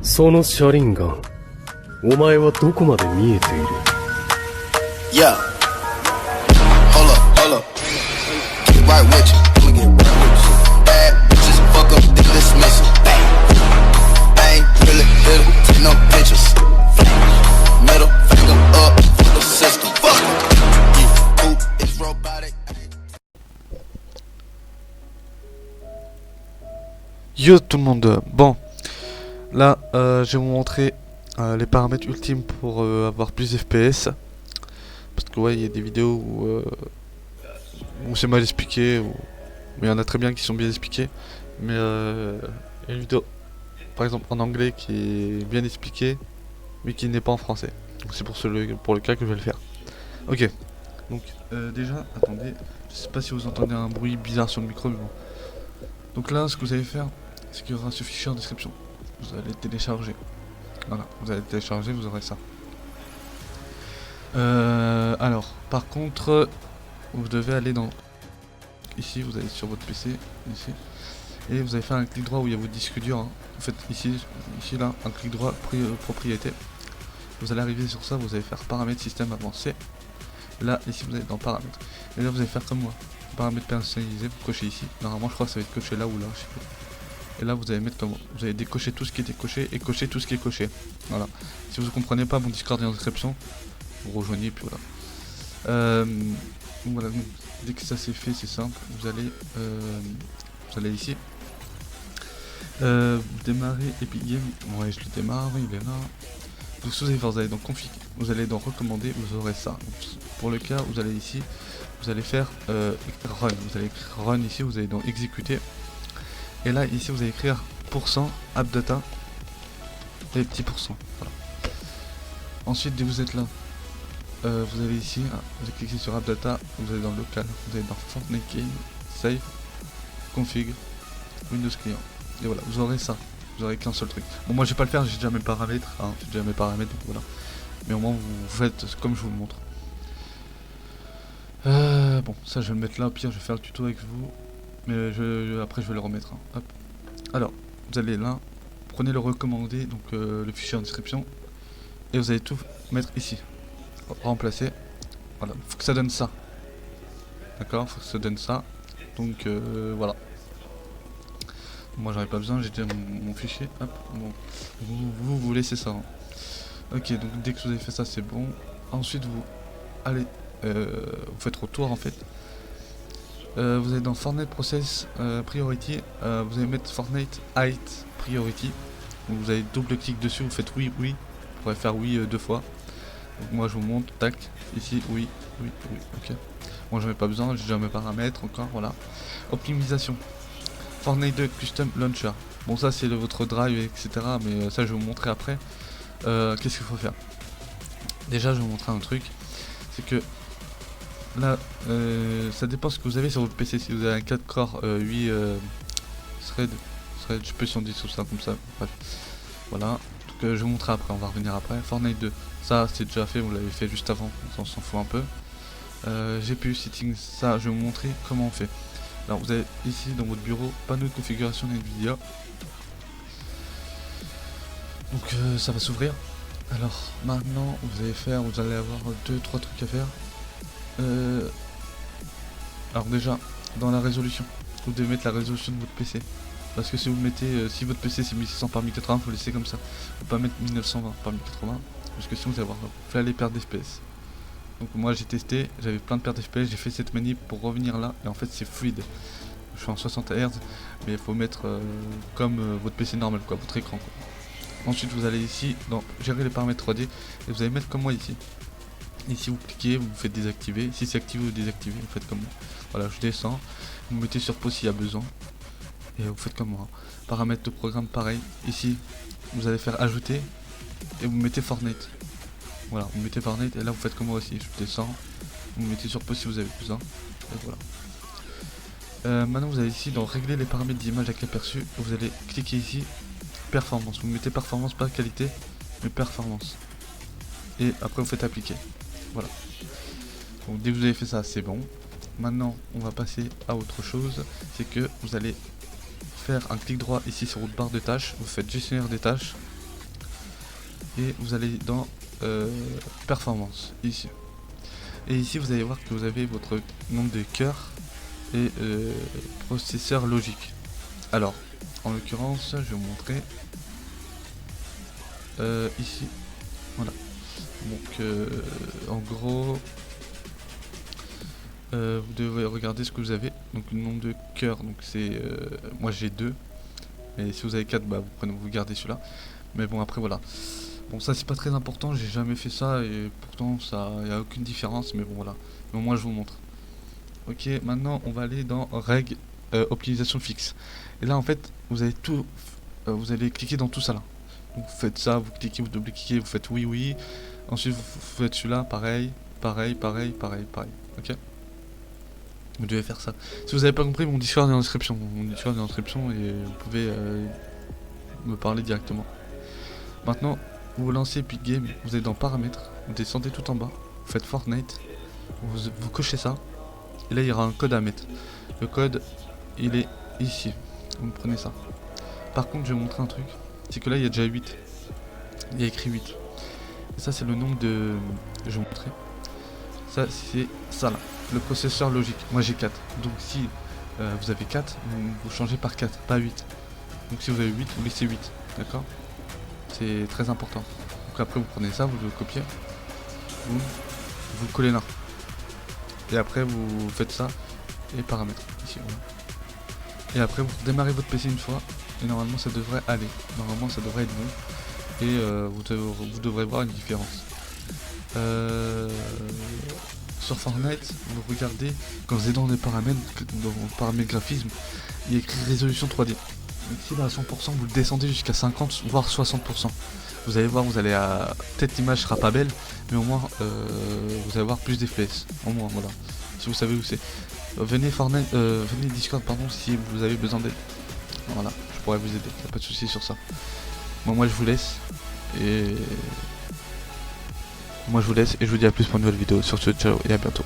その車輪ガン、お前はどこまで見えている？ Yeah. Hold up. Get right with you. I'ma get right with you. Bad bitches, fuck up, they dismiss you. I ain't really here to take no pictures. Middle finger up for the system. Fuck you. Poop is robotic. Yo tout le monde, bon, là je vais vous montrer les paramètres ultimes pour avoir plus de FPS. Parce que ouais, il y a des vidéos où c'est mal expliqué, mais il y en a très bien qui sont bien expliquées. Mais il y a une vidéo, par exemple en anglais, qui est bien expliquée, mais qui n'est pas en français. Donc c'est pour le cas que je vais le faire. Ok, donc déjà, attendez, je sais pas si vous entendez un bruit bizarre sur le micro, mais bon. Donc là, ce que vous allez faire, c'est qu'il y aura ce fichier en description. Vous allez télécharger. Voilà, vous allez télécharger, vous aurez ça. Alors, par contre, vous devez aller dans... Ici, vous allez sur votre PC, ici. Et vous allez faire un clic droit où il y a votre disque dur. Hein. Vous faites ici là, un clic droit, propriété. Vous allez arriver sur ça, vous allez faire paramètres système avancé. Là, ici, vous êtes dans paramètres. Et là, vous allez faire comme moi. Paramètres personnalisés, vous cochez ici. Normalement, je crois que ça va être coché là ou là, je sais pas. Et là, vous allez mettre comme moi. Vous allez décocher tout ce qui était coché et cocher tout ce qui est coché. Voilà. Si vous ne comprenez pas, mon Discord est en description. Vous rejoignez, puis voilà. Voilà, donc, dès que ça c'est fait, c'est simple. Vous allez ici. Vous démarrez Epic Game. Ouais, je le démarre, il est là. Donc, ce que vous allez faire, vous allez dans config. Vous allez dans recommander, vous aurez ça. Donc, pour le cas, vous allez ici. Vous allez faire run. Vous allez écrire run ici, vous allez dans exécuter. Et là, ici, vous allez écrire %appdata. Et petit %. Voilà. Ensuite, dès que vous êtes là, vous allez ici, vous allez cliquer sur AppData, vous allez dans local, vous allez dans Fortnite Game, Save, Config, Windows Client. Et voilà, vous aurez ça. Vous aurez qu'un seul truc. Bon, moi je vais pas le faire, j'ai déjà mes paramètres. Hein, j'ai déjà mes paramètres, donc voilà. Mais au moins vous faites comme je vous le montre. Bon, ça je vais le mettre là, au pire je vais faire le tuto avec vous. Mais après je vais le remettre. Hein. Hop. Alors, vous allez là, prenez le recommandé, donc le fichier en description. Et vous allez tout mettre ici. Remplacer. Voilà, faut que ça donne ça. D'accord, faut que ça donne ça. Donc voilà. Moi j'en ai pas besoin, j'ai déjà mon fichier. Hop, bon. Vous laissez ça. Hein. Ok, donc dès que vous avez fait ça, c'est bon. Ensuite vous allez, vous faites retour en fait. Vous allez dans Fortnite Process Priority. Vous allez mettre Fortnite Height Priority. Donc vous allez double clic dessus, vous faites oui. Vous pourrez faire oui 2 fois. Donc moi je vous montre, tac, ici, oui, ok. Moi j'en ai pas besoin, j'ai déjà mes paramètres encore, voilà. Optimisation. Fortnite 2 Custom Launcher. Bon ça c'est votre drive, etc. Mais ça je vais vous montrer après. Qu'est-ce qu'il faut faire? Déjà je vais vous montrer un truc. C'est que là, ça dépend ce que vous avez sur votre PC. Si vous avez un 4 core 8 thread, je sais pas si on dit tout ça comme ça, bref. Voilà. Donc je vais vous montrer après, on va revenir après. Fortnite 2. Ça c'est déjà fait, vous l'avez fait juste avant, on s'en fout un peu. GPU settings, ça je vais vous montrer comment on fait. Alors vous avez ici dans votre bureau, panneau de configuration Nvidia. Donc ça va s'ouvrir. Alors maintenant vous allez avoir 2-3 trucs à faire. Alors déjà, dans la résolution, vous devez mettre la résolution de votre PC. Parce que si vous mettez, si votre PC c'est 1600 par 1080, faut laisser comme ça. Faut pas mettre 1920 par 1080. Parce que sinon vous allez avoir les pertes d'FPS. Donc moi j'ai testé, j'avais plein de pertes d'FPS, j'ai fait cette manip pour revenir là et en fait c'est fluide. Je suis en 60 Hz mais il faut mettre comme votre PC normal quoi, votre écran quoi. Ensuite vous allez ici dans gérer les paramètres 3D et vous allez mettre comme moi ici. Ici vous cliquez, vous faites désactiver, si c'est activé ou désactivé, vous faites comme moi. Voilà, je descends, vous mettez sur pause s'il y a besoin et vous faites comme moi. Paramètres de programme pareil, ici vous allez faire ajouter. Et vous mettez Fortnite. Voilà, vous mettez Fortnite et là vous faites comme moi aussi. Je descends, vous mettez sur pause si vous avez besoin. Et voilà. Maintenant vous allez ici dans régler les paramètres d'image avec aperçu. Vous allez cliquer ici, performance. Vous mettez performance, pas qualité, mais performance. Et après vous faites appliquer. Voilà. Donc dès que vous avez fait ça, c'est bon. Maintenant on va passer à autre chose. C'est que vous allez faire un clic droit ici sur votre barre de tâches. Vous faites gestionnaire des tâches. et vous allez dans performance ici. Et ici vous allez voir que vous avez votre nombre de cœurs et processeur logique. Alors en l'occurrence je vais vous montrer ici, voilà. Donc en gros vous devez regarder ce que vous avez. Donc le nombre de cœurs, donc c'est moi j'ai 2, et si vous avez 4, bah vous gardez celui-là. Mais bon, après voilà, bon ça c'est pas très important, j'ai jamais fait ça et pourtant ça y a aucune différence, mais bon voilà, mais au moins je vous montre. Ok, maintenant on va aller dans règles optimisation fixe, et là en fait vous allez tout vous allez cliquer dans tout ça là. Donc vous faites ça, vous cliquez, vous double-cliquez, vous faites oui oui, ensuite vous faites celui-là, pareil, ok. Vous devez faire ça. Si vous n'avez pas compris, mon Discord est en description. Et vous pouvez me parler directement. Maintenant, vous lancez Epic Game, vous êtes dans paramètres, vous descendez tout en bas, vous faites Fortnite, vous cochez ça, et là il y aura un code à mettre. Le code, il est ici. Vous prenez ça. Par contre, je vais vous montrer un truc, c'est que là il y a déjà 8. Il y a écrit 8. Et ça c'est le nombre de... Je vais vous montrer. Ça c'est ça là, le processeur logique. Moi j'ai 4. Donc si vous avez 4, vous changez par 4, pas 8. Donc si vous avez 8, vous laissez 8. D'accord? C'est très important. Donc après vous prenez ça, vous le copiez, vous collez là. Et après vous faites ça et paramètres. Ici, voilà. Et après vous démarrez votre PC une fois. Et normalement ça devrait aller. Normalement ça devrait être bon. Et vous devrez voir une différence. Sur Fortnite, vous regardez, quand vous êtes dans les paramètres, graphisme, il y a écrit résolution 3D. Donc si là à 100%, vous le descendez jusqu'à 50 voire 60%. Vous allez voir, peut-être l'image sera pas belle, mais au moins vous allez voir plus d'FPS. Au moins voilà. Si vous savez où c'est. Venez Discord pardon si vous avez besoin d'aide. Voilà, je pourrais vous aider, y a pas de souci sur ça. Bon, moi je vous laisse et je vous dis à plus pour une nouvelle vidéo. Sur ce, ciao et à bientôt.